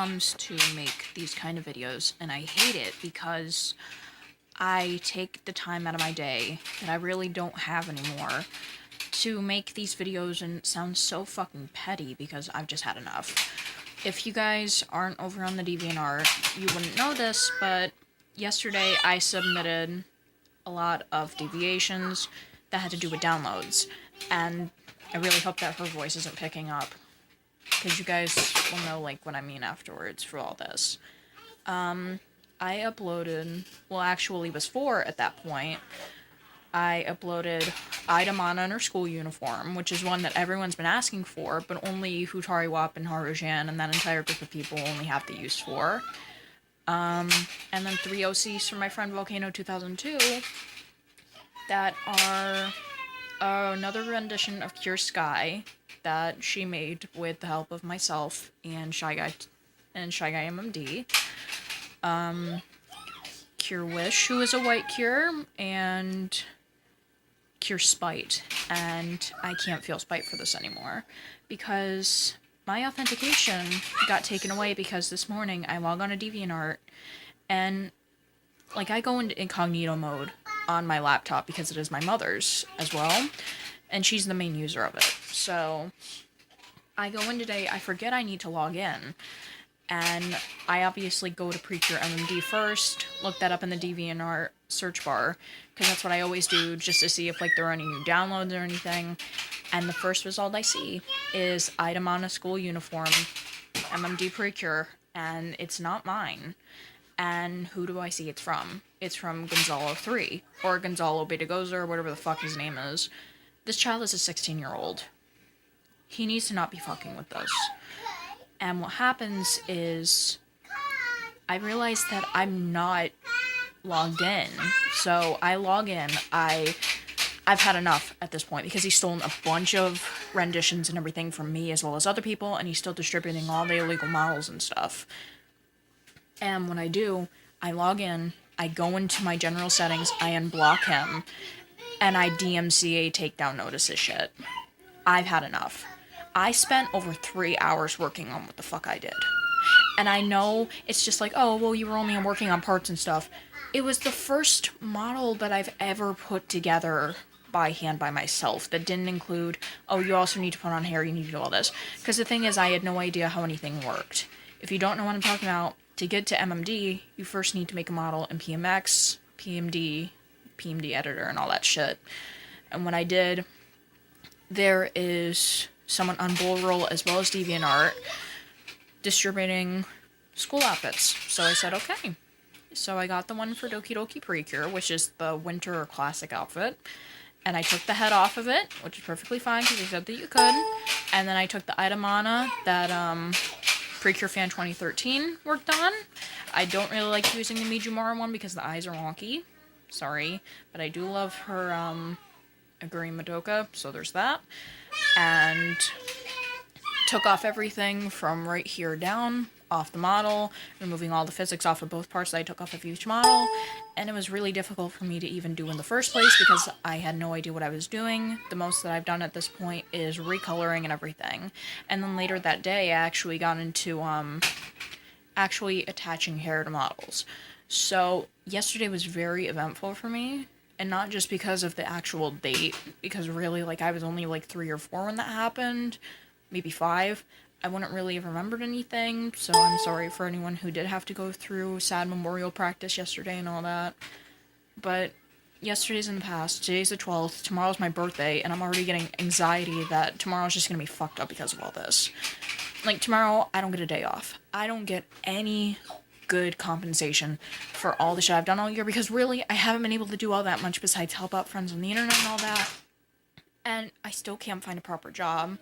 comes to make these kind of videos, and I hate it because I take the time out of my day that I really don't have anymore to make these videos, and it sounds so fucking petty because I've just had enough. If you guys aren't over on the DeviantArt, you wouldn't know this, but yesterday I submitted a lot of deviations that had to do with downloads, and I really hope that her voice isn't picking up, because you guys will know, like, what I mean afterwards for all this. I uploaded, well, actually it was 4 at that point. I uploaded Item in her school uniform, which is one that everyone's been asking for, but only Hutari Wap and Harujan and that entire group of people only have the use for. And then 3 OCs from my friend Volcano 2002 that are another rendition of Cure Sky that she made with the help of myself and Shy Guy Mmd. Cure Wish, who is a white cure, and Cure Spite. And I can't feel spite for this anymore because my authentication got taken away because this morning I log on to DeviantArt and, like, I go into incognito mode on my laptop because it is my mother's as well, and she's the main user of it. So I go in today, I forget I need to log in, and I obviously go to Precure Mmd first, look that up in the DeviantArt search bar, because that's what I always do, just to see if, like, there are any new downloads or anything, and the first result I see is Item on a school uniform, Mmd Precure, and it's not mine. And who do I see it's from? It's from Gonzalo 3, or Gonzalo Beta Gozer, or whatever the fuck his name is. This child is a 16-year-old. He needs to not be fucking with us. And what happens is, I realize that I'm not logged in. So I log in, I've had enough at this point, because he's stolen a bunch of renditions and everything from me as well as other people, and he's still distributing all the illegal models and stuff. And when I do, I log in, I go into my general settings, I unblock him, and I DMCA takedown notices shit. I've had enough. I spent over 3 hours working on what the fuck I did. And I know it's just like, oh, well, you were only working on parts and stuff. It was the first model that I've ever put together by hand by myself that didn't include, oh, you also need to put on hair, you need to do all this. Because the thing is, I had no idea how anything worked. If you don't know what I'm talking about, to get to MMD, you first need to make a model in PMX, PMD editor, and all that shit. And when I did, there is someone on Bullroll as well as DeviantArt distributing school outfits. So I said, okay. So I got the one for Doki Doki Precure, which is the winter or classic outfit. And I took the head off of it, which is perfectly fine because they said that you could. And then I took the Itemana that Precure Fan 2013 worked on. I don't really like using the Mijumara one because the eyes are wonky. Sorry. But I do love her Aguri Madoka, so there's that. And took off everything from right here down, off the model, removing all the physics off of both parts that I took off of each model, and it was really difficult for me to even do in the first place because I had no idea what I was doing. The most that I've done at this point is recoloring and everything. And then later that day, I actually got into actually attaching hair to models. So yesterday was very eventful for me, and not just because of the actual date, because really, like, I was only like 3 or 4 when that happened, maybe 5. I wouldn't really have remembered anything, so I'm sorry for anyone who did have to go through sad memorial practice yesterday and all that. But yesterday's in the past, today's the 12th, tomorrow's my birthday, and I'm already getting anxiety that tomorrow's just gonna be fucked up because of all this. Like, tomorrow, I don't get a day off. I don't get any good compensation for all the shit I've done all year, because really, I haven't been able to do all that much besides help out friends on the internet and all that. And I still can't find a proper job.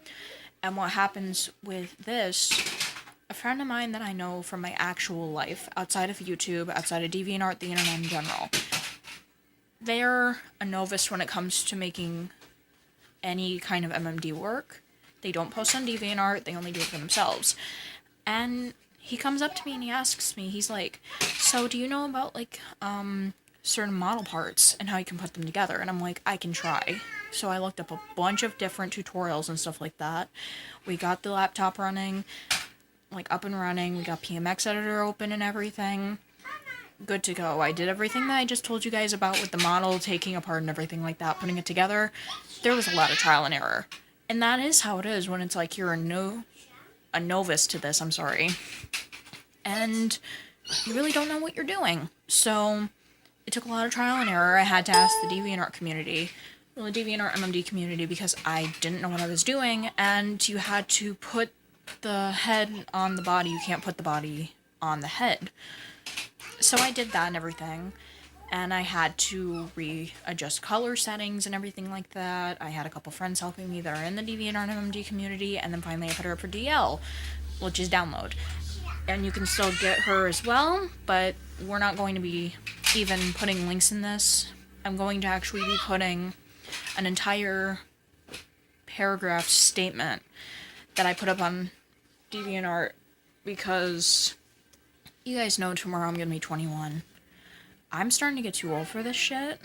And what happens with this, a friend of mine that I know from my actual life, outside of YouTube, outside of DeviantArt, the internet in general, they're a novice when it comes to making any kind of MMD work. They don't post on DeviantArt, they only do it for themselves. And he comes up to me and he asks me, he's like, so do you know about, like, certain model parts and how you can put them together? And I'm like, I can try. So I looked up a bunch of different tutorials and stuff like that. We got the laptop running. like up and running. We got PMX editor open and everything. Good to go. I did everything that I just told you guys about with the model, taking apart and everything like that, putting it together. There was a lot of trial and error. And that is how it is when it's like you're a novice to this, I'm sorry. And you really don't know what you're doing. So it took a lot of trial and error. I had to ask the DeviantArt community, well, the DeviantArt MMD community, because I didn't know what I was doing, and you had to put the head on the body. You can't put the body on the head. So I did that and everything, and I had to readjust color settings and everything like that. I had a couple friends helping me that are in the DeviantArt MMD community, and then finally I put her up for DL, which is download. And you can still get her as well, but we're not going to be even putting links in this. I'm going to actually be putting an entire paragraph statement that I put up on DeviantArt, because you guys know tomorrow I'm going to be 21. I'm starting to get too old for this shit,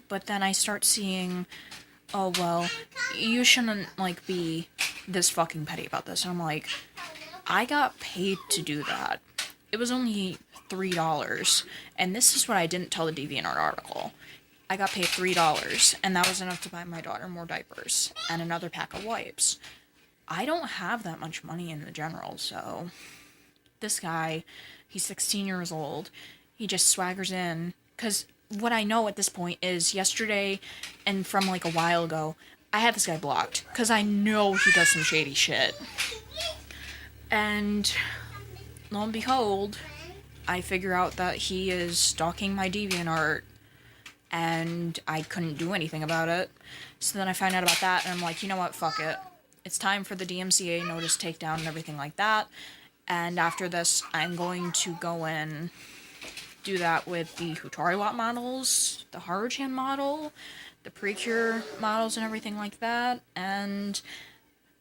but then I start seeing, oh, well, you shouldn't, like, be this fucking petty about this. And I'm like, I got paid to do that. It was only $3, and this is what I didn't tell the DeviantArt article. I got paid $3, and that was enough to buy my daughter more diapers and another pack of wipes. I don't have that much money in the general, so this guy, he's 16 years old, he just swaggers in, because what I know at this point is yesterday and from like a while ago, I had this guy blocked, because I know he does some shady shit. And lo and behold, I figure out that he is stalking my DeviantArt, and I couldn't do anything about it. So then I find out about that, and I'm like, you know what, fuck it. It's time for the DMCA notice takedown and everything like that. And after this, I'm going to go in, do that with the Hutariwat models, the Haruchan model, the Precure models and everything like that, and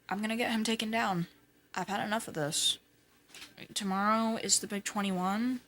I'm gonna get him taken down. I've had enough of this. Tomorrow is the big 21.